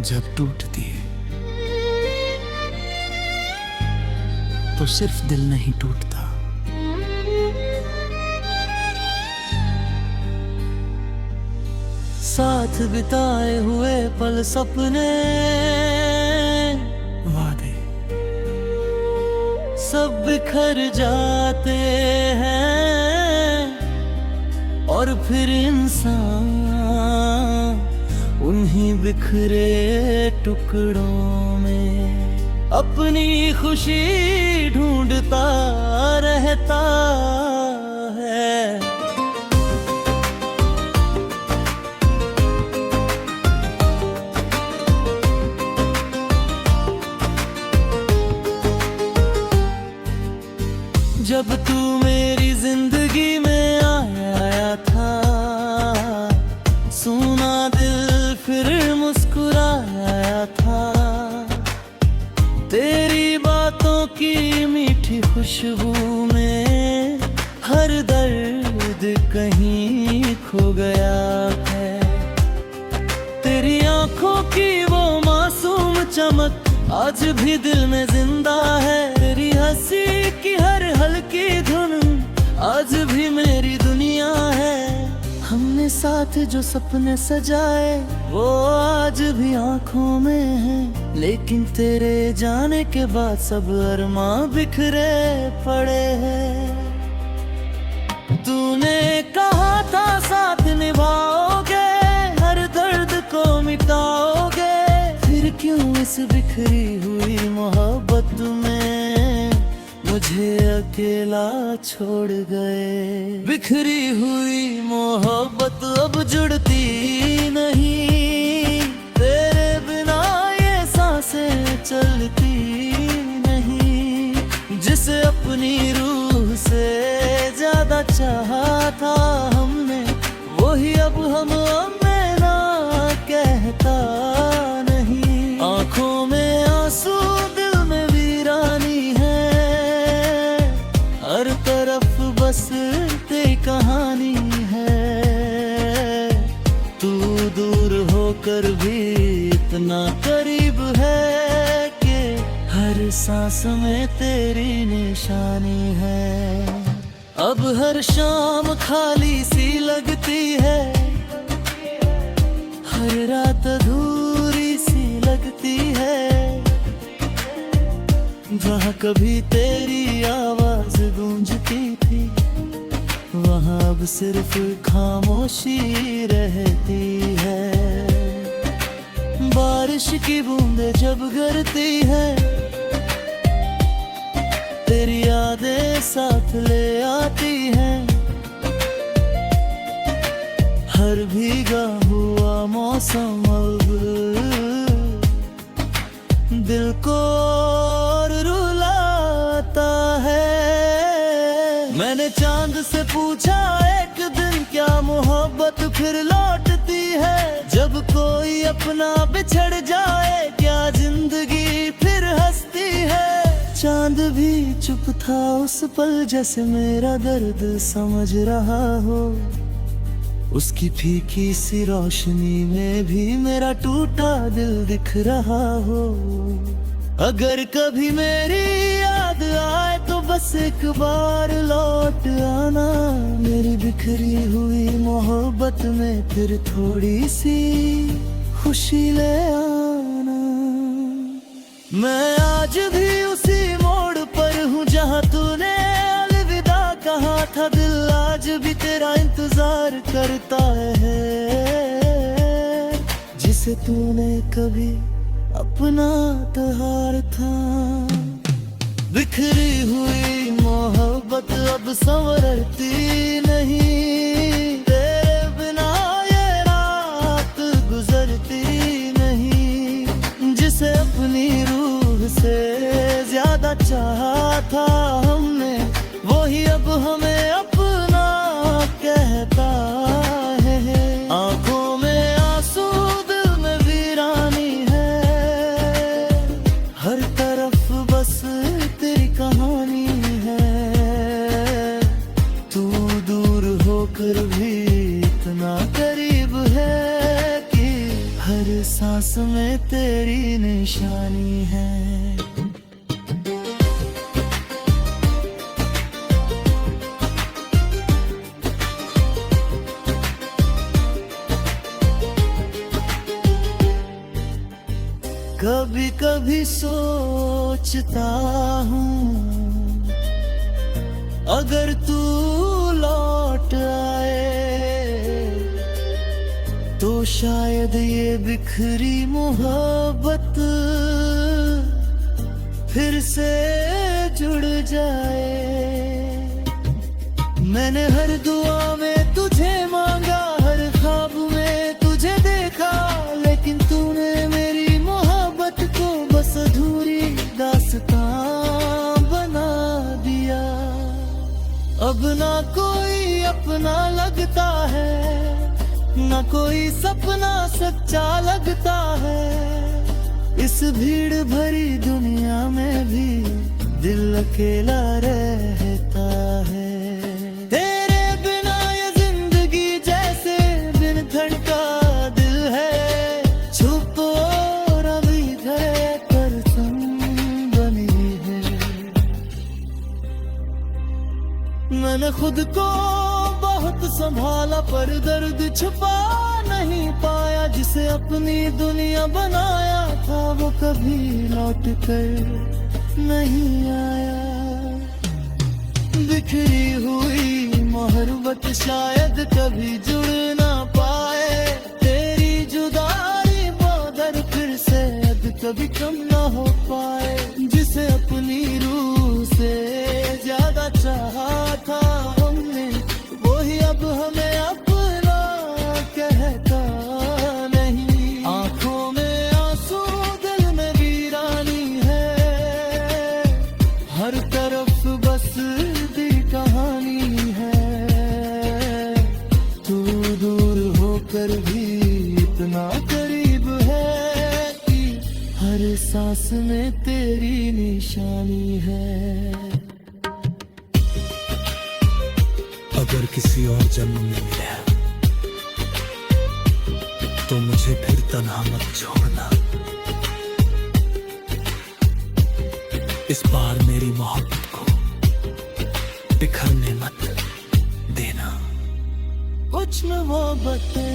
जब टूटती है तो सिर्फ दिल नहीं टूटता, साथ बिताए हुए पल, सपने, वादे सब बिखर जाते हैं और फिर इंसान उन्हीं बिखरे टुकड़ों में अपनी खुशी ढूंढता रहता है। जब तू मेरी जिंदगी में आया था, सुना दिल फिर मुस्कुराया था। तेरी बातों की मीठी खुशबू में हर दर्द कहीं खो गया है। तेरी आंखों की वो मासूम चमक आज भी दिल में जिंदा है। तेरी हंसी की हर हल्की धुन आज भी मेरी दुनिया है। हमने साथ जो सपने सजाए वो आज भी आंखों में है, लेकिन तेरे जाने के बाद सब अरमां बिखरे पड़े हैं। तूने कहा था साथ निभाओगे, हर दर्द को मिटाओगे, फिर क्यों इस बिखरी हुई मोहब्बत में मुझे अकेला छोड़ गए। बिखरी हुई मोहब्बत अब जुड़ती नहीं, तेरे बिना ये सांसें चलती नहीं। जिसे अपनी रूह से ज्यादा चाहा था हमने, वही अब हमें ना कहता नहीं। आंखों में आंसू, दिल में वीरानी है, हर तरफ बस तेरी कहानी है। तू दूर होकर भी इतना करीब है कि हर सांस में तेरी निशानी है। अब हर शाम खाली सी लगती है, हर रात अधूरी सी लगती है। जहाँ कभी तेरी आवाज गूंजती थी, वहाँ अब सिर्फ खामोशी रहती है। बारिश की बूंदें जब गिरती है, तेरी यादें साथ ले आती हैं। हर भीगा हुआ मौसम अब दिल को और रुलाता है। मैंने चांद से पूछा एक दिन, क्या मोहब्बत फिर लौटती है? जब कोई अपना बिछड़ जाए, क्या जिंदगी फिर हंसती है? चांद भी चुप था उस पल, जैसे मेरा दर्द समझ रहा हो। उसकी फीकी सी रोशनी में भी मेरा टूटा दिल दिख रहा हो। अगर कभी मेरी याद आए तो बस एक बार लौट आना, मेरी बिखरी हुई मोहब्बत में फिर थोड़ी सी खुशी ले आना। मैं आज भी उसी मोड़ पर हूँ जहाँ तूने अलविदा कहा था। दिल आज भी तेरा इंतजार करता है, जिसे तूने कभी अपना त्योहार था। बिखरी हुई मोहब्बत अब संवरती नहीं, तेरे बिना ये रात गुजरती नहीं। जिसे अपनी रूह से ज्यादा चाहा था हमने, वही अब हमें अपना कहता है। आंखों में आंसू, दिल में वीरानी है, हर तरफ बस तेरी कहानी है। तू दूर होकर भी इतना करीब है कि हर सांस में निशानी है। कभी कभी सोचता हूँ अगर तू लौट आए तो शायद ये बिखरी मोहब्बत फिर से जुड़ जाए। मैंने हर दुआ में तुझे मांगा, हर ख्वाब में तुझे देखा, लेकिन तूने मेरी मोहब्बत को बस अधूरी दास्तां बना दिया। अब ना कोई अपना लगता है, ना कोई सपना सच्चा लगता है। इस भीड़ भरी दुनिया में भी दिल अकेला रहता है। तेरे बिना ये जिंदगी जैसे बिन धड़का दिल है, चुप और अभी धड़कर तुम बनी है। मैंने खुद को बहुत संभाला पर दर्द छुपा नहीं पाया। जिसे अपनी दुनिया बनाया था वो कभी लौट कर नहीं आया। बिखरी हुई मोहब्बत शायद कभी जुड़ ना पाए। तेरी जुदाई बदर फिर से अब कभी कम ना हो पाए। जिसे अपनी रूह से ज्यादा चाहा था हमने, वही अब हमें अपना कहता नहीं। आंखों में आंसू, दिल में वीरानी है, हर तरफ बस दी कहानी है। तू दूर होकर भी इतना करीब है कि हर सांस में तेरी निशानी है। अगर किसी और जन्म में मिले तो मुझे फिर तन्हा मत छोड़ना। इस बार मेरी मोहब्बत को बिखरने मत देना। कुछ मोहब्बतें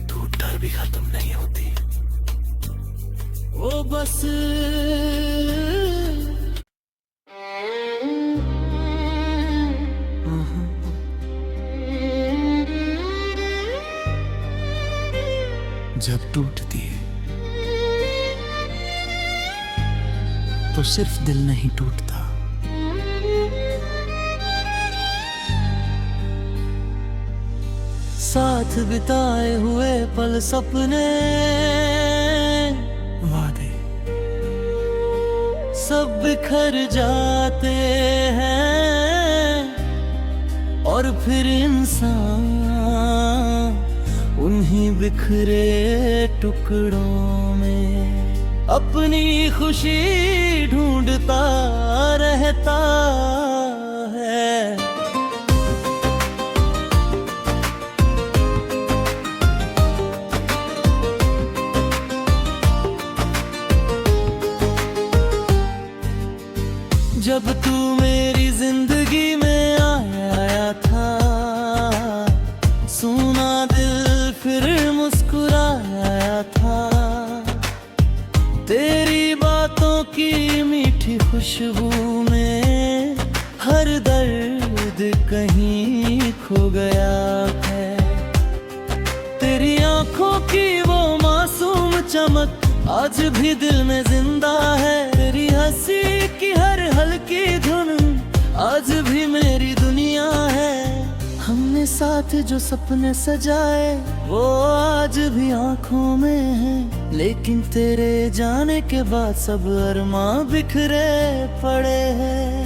टूट कर भी खत्म नहीं होती, वो बस जब टूटती है तो सिर्फ दिल नहीं टूटता, साथ बिताए हुए पल, सपने, वादे सब बिखर जाते हैं। और फिर इंसान उन्हीं बिखरे टुकड़ों में अपनी खुशी ढूंढता रहता है। जब तू मेरी जिंदगी में आया था, सुना दिल फिर मुस्कुराया था। तेरी बातों की मीठी खुशबू में हर दर्द कहीं खो गया है। तेरी आंखों की वो मासूम चमक आज भी दिल में जिंदा है। तेरी हंसी की हर हल्की धुन आज भी मेरी दुनिया है। हमने साथ जो सपने सजाए वो आज भी आंखों में है, लेकिन तेरे जाने के बाद सब अरमां बिखरे पड़े हैं।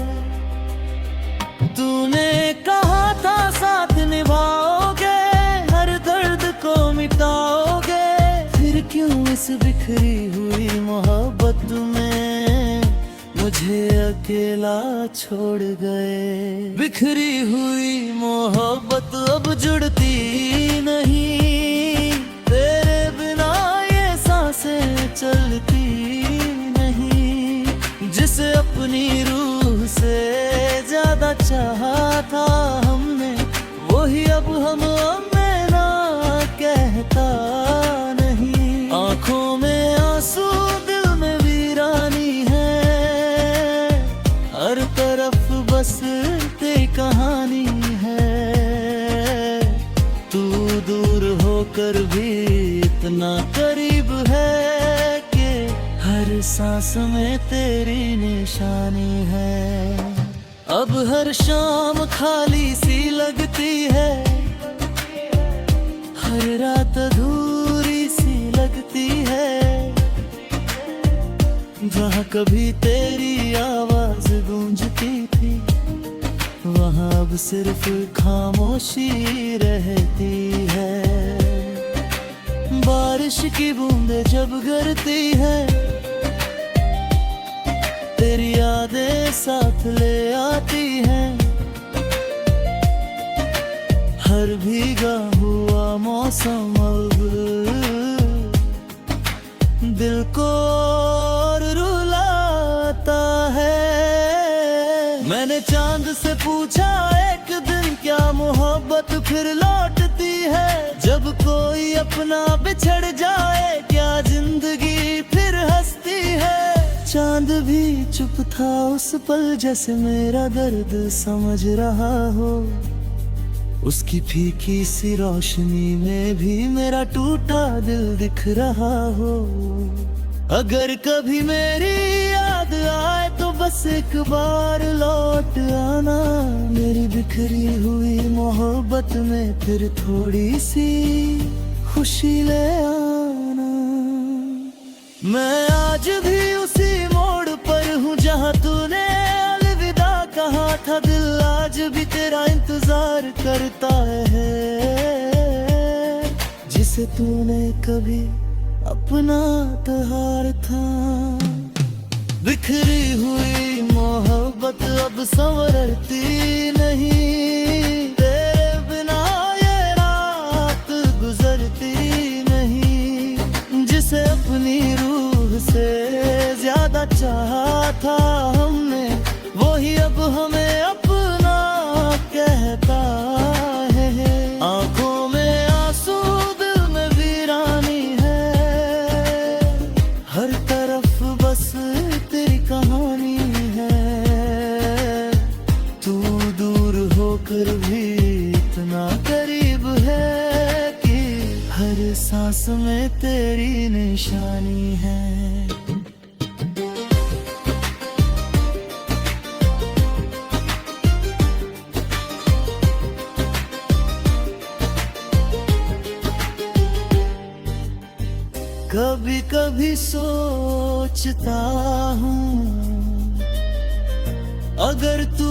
तूने कहा था साथ निभाओगे, हर दर्द को मिटाओगे, फिर क्यों इस बिखरी हुई मोहब्बत में मुझे अकेला छोड़ गए। बिखरी हुई मोहब्बत अब जुड़ती नहीं, तेरे बिना ये चलती नहीं। जिसे अपनी रूह से ज्यादा चाहा था हमने, वही अब हमें ना कहता नहीं। आंखों में आंसू, दिल में वीरानी है, हर तरफ बस तेरी कहानी है। तू दूर होकर भी इतना करीब है कि हर सांस में तेरी निशानी है। अब हर शाम खाली सी लगती है, हर रात अधूरी सी लगती है। जहाँ कभी तेरी आवाज गूंजती थी, वहाँ अब सिर्फ खामोशी रहती है। बारिश की बूंदें जब गिरती है, तेरी यादें साथ ले आती हैं। हर भीगा हुआ मौसम अब दिल को और रुलाता है। मैंने चांद से पूछा एक दिन, क्या मोहब्बत फिर लौटती है? जब कोई अपना बिछड़ जाए, क्या जिंदगी फिर हंसती है? चांद भी चुप था उस पल, जैसे मेरा दर्द समझ रहा हो। उसकी फीकी सी रोशनी में भी मेरा टूटा दिल दिख रहा हो। अगर कभी मेरी याद आए तो बस एक बार लौट आना, मेरी बिखरी हुई मोहब्बत में फिर थोड़ी सी खुशी ले आना। मैं आज भी उसी मोड़ पर हूँ जहाँ तूने अलविदा कहा था। दिल आज भी तेरा इंतजार करता है, जिसे तूने कभी अपना तहार था। बिखरी हुई मोहब्बत अब संवरती नहीं, तेरे बिना ये रात गुजरती नहीं। जिसे अपनी रूह से ज्यादा चाहा था हमने, वही अब हमें अपना कहता है। आंखों में आंसू, दिल में वीरानी है, हर तरफ बस तेरी कहानी है। तू दूर होकर भी इतना करीब है कि हर सांस में तेरी निशानी है। कभी कभी सोचता हूँ, अगर तू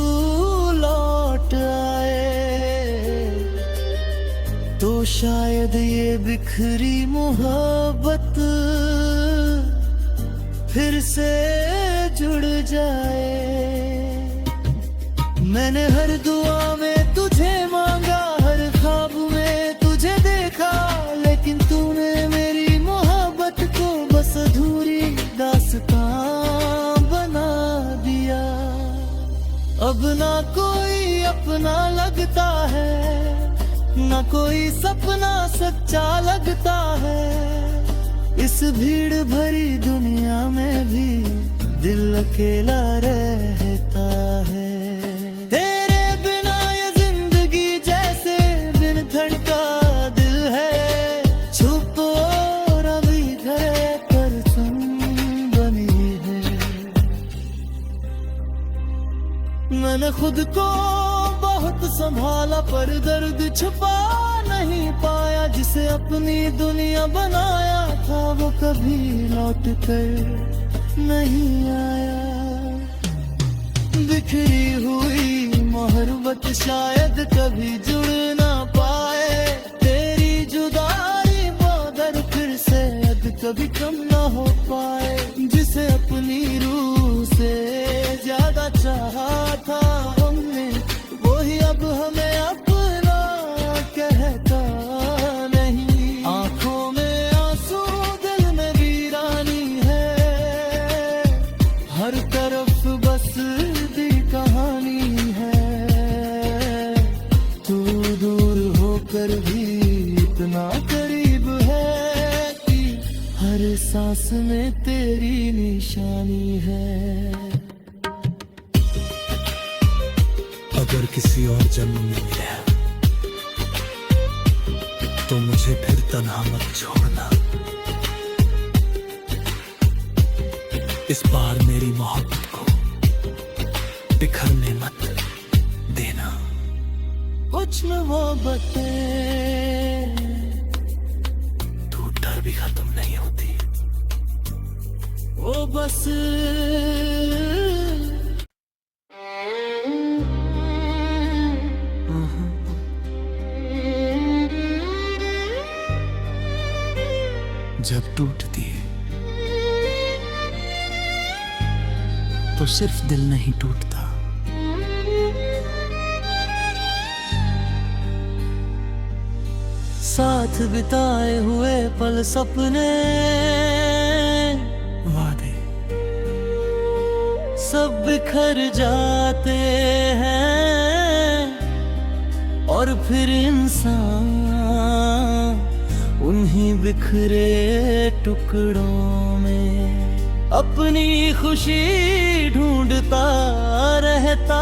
लौट आए तो शायद ये बिखरी मोहब्बत फिर से जुड़ जाए। मैंने हर दुआ में तुझे मांगा, हर ख्वाब में तुझे देखा, लेकिन तूने मेरी को बस अधूरी दास्तां बना दिया। अब ना कोई अपना लगता है, ना कोई सपना सच्चा लगता है। इस भीड़ भरी दुनिया में भी दिल अकेला रहता है। तेरे बिना ये जिंदगी जैसे बिन धड़का दिल है, चुप और अभी घर पर सुन बनी है। मैंने खुद को बहुत संभाला पर दर्द छुपा नहीं पाया। जिसे अपनी दुनिया बनाया था वो कभी लौट कर नहीं आया। बिखरी हुई मोहब्बत शायद कभी जुड़ ना पाए। तेरी जुदाई मगर फिर से कभी कम ना हो पाए। जिसे अपनी रूह से ज्यादा चाहा था हमने, वही अब हमें अपना कहता नहीं। आंखों में आंसू, दिल में वीरानी दी कहानी है। तू दूर होकर भी इतना करीब है कि हर सांस में तेरी निशानी है। अगर किसी और जन्म में मिले तो मुझे फिर तन्हा मत छोड़ना। इस बार मेरी मोहब्बत को बिखरने मत देना। कुछ मोहब्बतें टूट कर भी खत्म नहीं होती। वो बस जब टूटती है तो सिर्फ दिल नहीं टूटता, साथ बिताए हुए पल, सपने, वादे सब बिखर जाते हैं। और फिर इंसान उन्हीं बिखरे टुकड़ों में अपनी खुशी ढूंढता रहता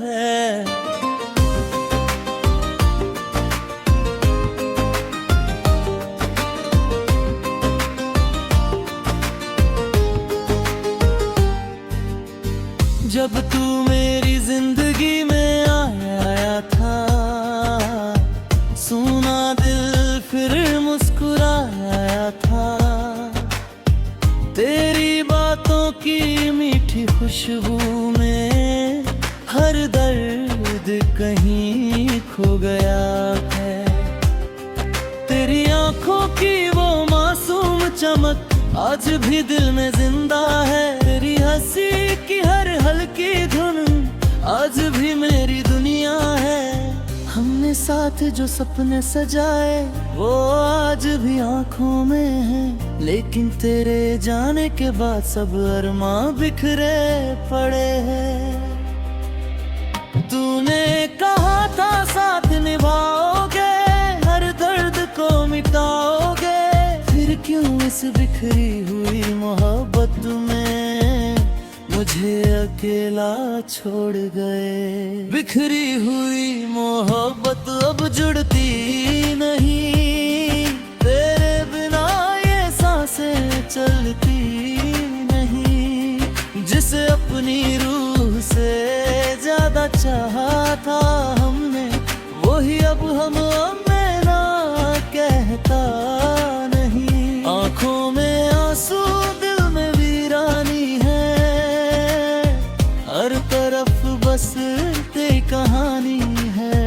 है। जब तू मेरी जिंदगी में आया था, सुना दिल फिर मुस्कुराया था। तेरी बातों की मीठी खुशबू में हर दर्द कहीं खो गया है। तेरी आंखों की वो मासूम चमक आज भी दिल में जिंदा है। तेरी हंसी की हर हल्की धुन आज भी मेरी दुनिया है। हमने साथ जो सपने सजाए वो आज भी आंखों में है, लेकिन तेरे जाने के बाद सब अरमां बिखरे पड़े हैं। तूने कहा था साथ निभाओगे, हर दर्द को मिटाओगे, फिर क्यों इस बिखरी हुई मोहब्बत में मुझे अकेला छोड़ गए। बिखरी हुई मोहब्बत अब जुड़ती नहीं, तेरे बिना ये सांसें चलती नहीं। जिसे अपनी रूह से ज्यादा चाहा था हमने, वही अब हमें ना कहता नहीं। आंखों में आंसू, दिल में वीरानी है, हर तरफ बस तेरी कहानी है।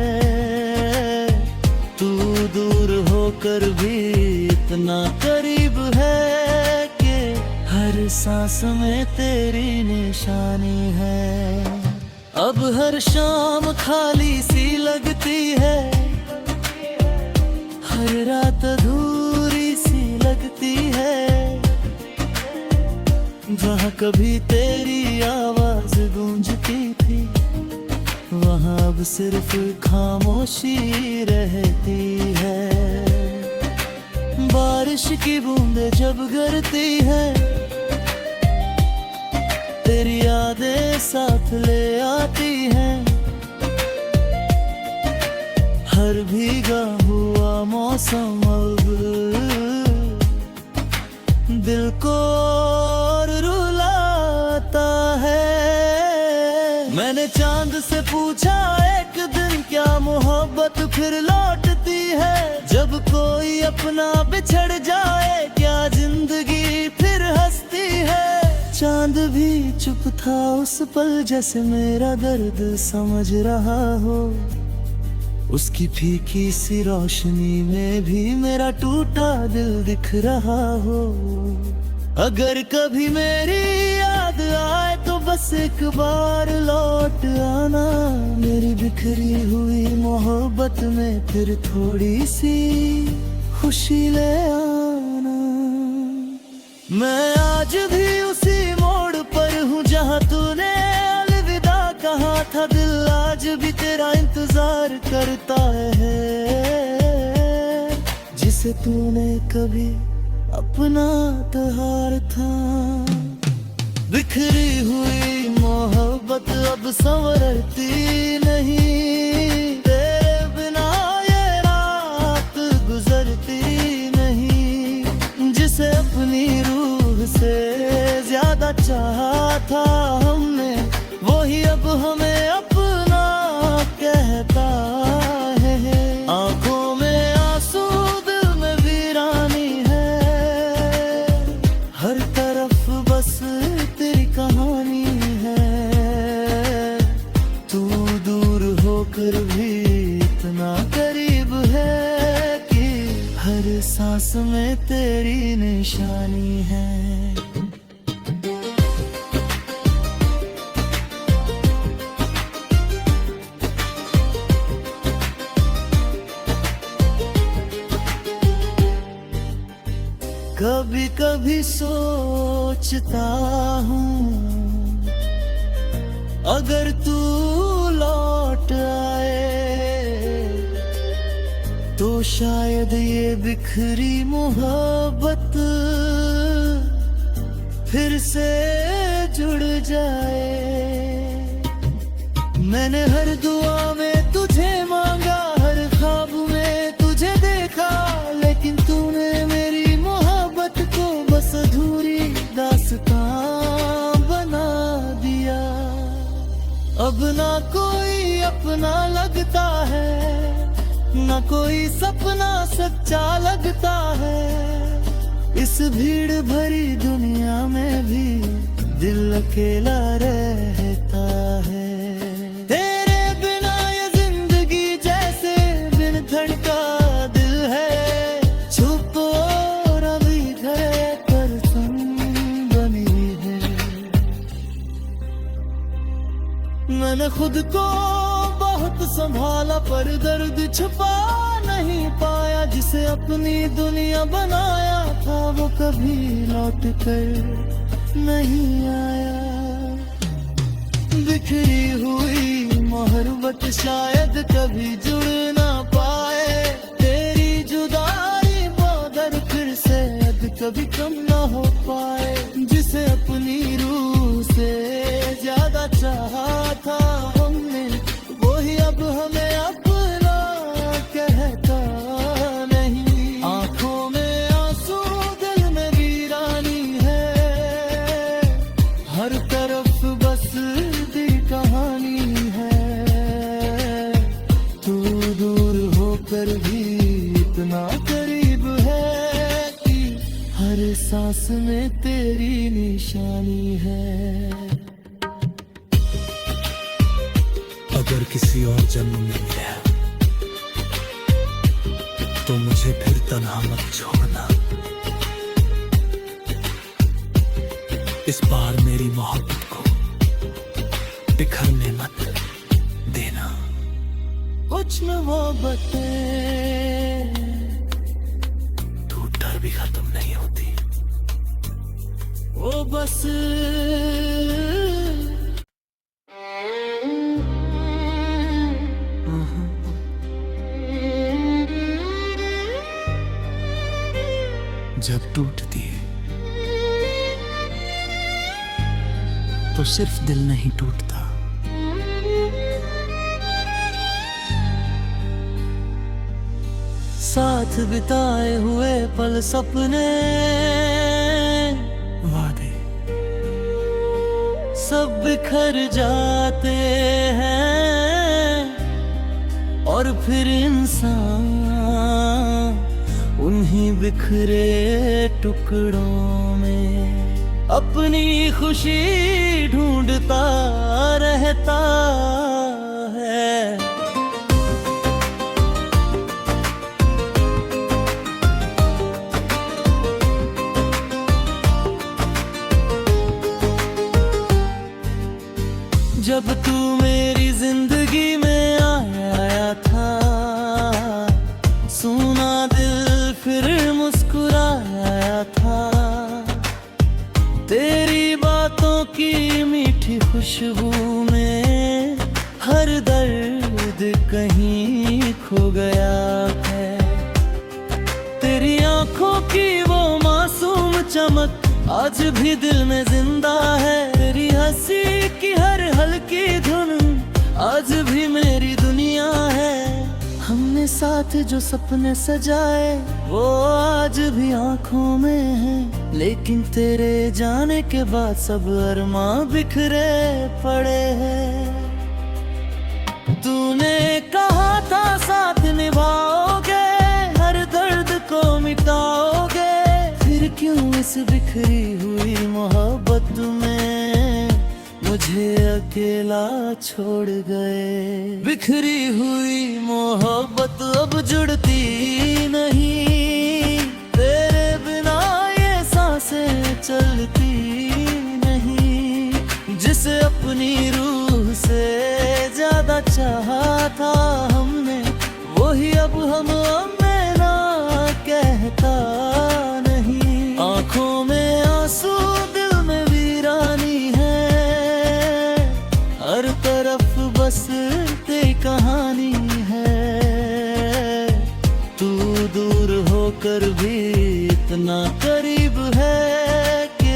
तू दूर होकर भी इतना करीब है कि हर सांस में तेरी निशानी है। अब हर शाम खाली सी लगती है, हर रात अधूरी सी लगती है। जहाँ कभी तेरी आवाज गूंजती थी, वहाँ अब सिर्फ खामोशी रहती है। बारिश की बूंदें जब गिरती है, तेरी यादें साथ ले आती हैं। हर भीगा हुआ मौसम अब दिल को और रुलाता है। मैंने चांद से पूछा एक दिन, क्या मोहब्बत फिर लौटती है? जब कोई अपना बिछड़ जाए, क्या जिंदगी फिर हंसती है? चांद भी चुप था उस पल, जैसे मेरा दर्द समझ रहा हो। उसकी फीकी सी रोशनी में भी मेरा टूटा दिल दिख रहा हो। अगर कभी मेरी याद आए तो बस एक बार लौट आना, मेरी बिखरी हुई मोहब्बत में फिर थोड़ी सी खुशी ले आना। मैं आज भी उसी मोड़ पर हूँ जहाँ तू था दिल आज भी तेरा इंतजार करता है, जिसे तूने कभी अपना तहार था। बिखरी हुई मोहब्बत अब संवरती नहीं, तेरे बिना ये रात गुजरती नहीं। जिसे अपनी रूह से ज्यादा चाहा था हमने, वही अब हमें अपना कहता है। आंखों में आंसू, दिल में वीरानी है, हर तरफ बस तेरी कहानी है। तू दूर होकर भी इतना करीब है कि हर सांस में तेरी निशानी है। कभी कभी सोचता हूँ, अगर तू लौट आए तो शायद ये बिखरी मोहब्बत फिर से जुड़ जाए। मैंने हर दुआ में तुझे मांगा, हर ख्वाब में तुझे देखा, लेकिन तूने मेरी को बस अधूरी दास्तां बना दिया। अब ना कोई अपना लगता है, ना कोई सपना सच्चा लगता है। इस भीड़ भरी दुनिया में भी दिल अकेला रहता है। तेरे बिना ये जिंदगी जैसे बिन धड़का दिल है, चुप और अभी पर सुन बनी है। मैंने खुद को बहुत संभाला पर दर्द छुपा नहीं पाया। जिसे अपनी दुनिया बनाया था वो कभी लौट कर नहीं आया। बिखरी हुई मोहब्बत शायद कभी जुड़ ना पाए, तेरी जुदाई मगर फिर से कभी कम ना हो पाए। जिसे अपनी रूह से ज्यादा चाहा था हमने, वही अब हमें अपना कहता नहीं। आंखों में आंसू, दिल में वीरानी है, हर तरफ बस तेरी कहानी है। तू दूर होकर भी इतना करीब है कि हर सांस में तेरी निशानी है। अगर किसी और जन्म में मिला तो मुझे फिर तन्हा मत छोड़ना। इस बार मेरी मोहब्बत को बिखरने मत देना। कुछ मोहब्बतें टूट कर भी खत्म नहीं होती, वो बस जब टूटती है तो सिर्फ दिल नहीं टूटता, साथ बिताए हुए पल, सपने, वादे सब बिखर जाते हैं। और फिर इंसान उन्हीं बिखरे टुकड़ों में अपनी खुशी ढूंढता रहता है। जब तू मेरी जिंदगी में आया था, सुना दिल फिर मुस्कुराया था। तेरी बातों की मीठी खुशबू में हर दर्द कहीं खो गया है। तेरी आंखों की वो मासूम चमक आज भी दिल में जिंदा है। तेरी हंसी की हर हल्की धुन आज भी मेरी दुनिया है। हमने साथ जो सपने सजाए वो आज भी आंखों में है, लेकिन तेरे जाने के बाद सब अरमां बिखरे पड़े हैं। तूने कहा था साथ निभाओगे, हर दर्द को मिटाओगे, फिर क्यों इस बिखरी हुई मोहब्बत में मुझे अकेला छोड़ गए। बिखरी हुई मोहब्बत अब जुड़ती नहीं, तेरे बिना ये सांसें चलती नहीं। जिसे अपनी रूह से ज्यादा चाहा था हमने, वही अब हमें ना कहता नहीं। आंखों में आंसू, दिल में वीरानी है, हर तरफ बस तेरी कहानी है। तू दूर होकर भी इतना करीब है कि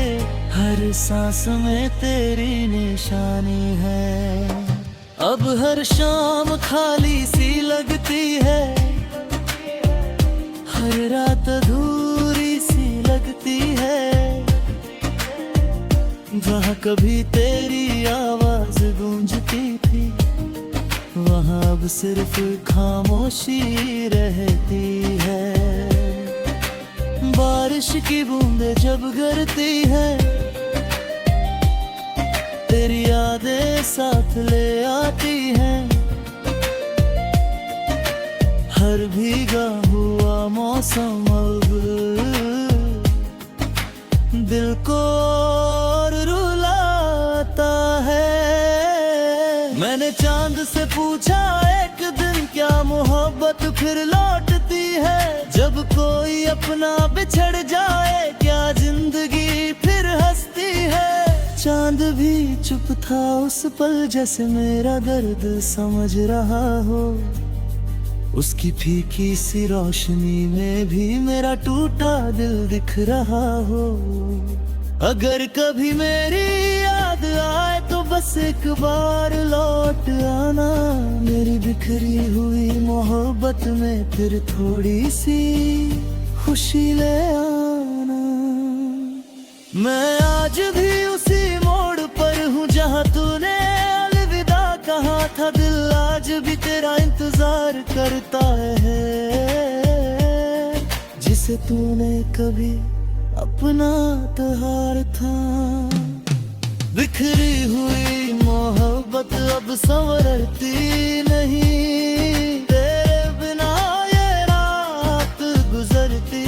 हर सांस में तेरी निशानी है। अब हर शाम खाली सी लगती है, हर रात अधूरी सी लगती है। जहाँ कभी तेरी आवाज गूंजती थी, वहाँ अब सिर्फ खामोशी रहती है। बारिश की बूंदें जब गिरती है, तेरी यादें साथ ले आती हैं। हर भीगा हुआ मौसम अब दिल को और रुलाता है। मैंने चांद से पूछा एक दिन, क्या मोहब्बत फिर लौटती है? जब कोई अपना बिछड़ जाए, क्या जिंदगी फिर हंसती है? चांद भी चुप था उस पल, जैसे मेरा दर्द समझ रहा हो। उसकी फीकी सी रोशनी में भी मेरा टूटा दिल दिख रहा हो। अगर कभी मेरी याद आए तो बस एक बार लौट आना, मेरी बिखरी हुई मोहब्बत में फिर थोड़ी सी खुशी ले आना। मैं आज भी उसी मोड़ पर हूँ जहाँ तूने अलविदा कहा था। दिल आज भी तेरा इंतजार करता है, जिसे तूने कभी अपना त्योहार था। बिखरी हुई मोहब्बत अब संवरती नहीं, तेरे बिना ये रात गुजरती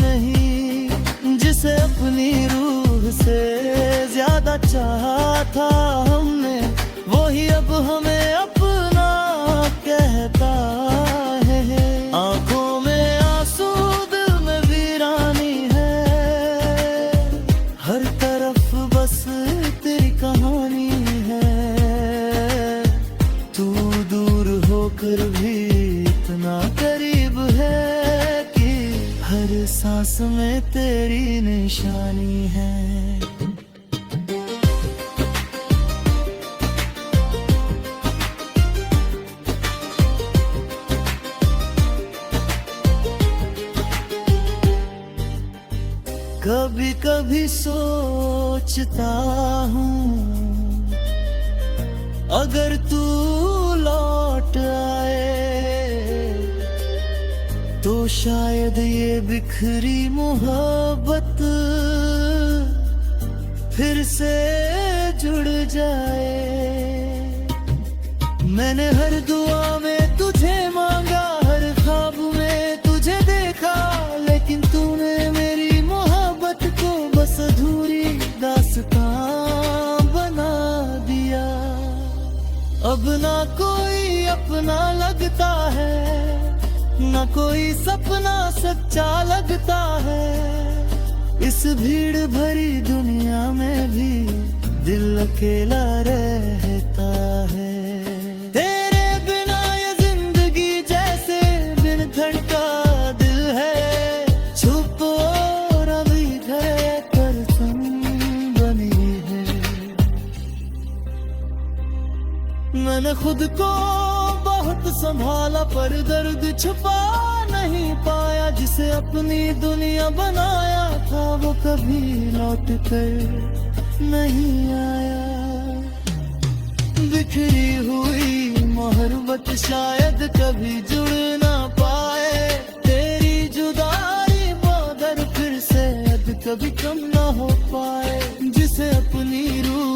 नहीं। जिसे अपनी रूह से ज्यादा चाहा था हमने, वही अब हमें अपना कहता है। आंखों में आंसू, दिल में वीरानी है, हर तरफ बस तेरी कहानी है। तू दूर होकर भी इतना करीब है कि हर सांस में तेरी निशानी है। कभी कभी सोचता हूँ, अगर तू लौट आए तो शायद ये बिखरी मोहब्बत फिर से जुड़ जाए। मैंने हर दुआ में तुझे मांगा, हर ख्वाब में तुझे देखा, लेकिन तूने मेरी को बस अधूरी दास्तां बना दिया। अब ना कोई अपना लगता है, ना कोई सपना सच्चा लगता है। इस भीड़ भरी दुनिया में भी दिल अकेला रहता है। मैंने खुद को बहुत संभाला पर दर्द छुपा नहीं पाया। जिसे अपनी दुनिया बनाया था वो कभी लौट कर नहीं आया। बिखरी हुई मोहब्बत शायद कभी जुड़ ना पाए। तेरी जुदाई मगर फिर से अब कभी कम ना हो पाए। जिसे अपनी रूह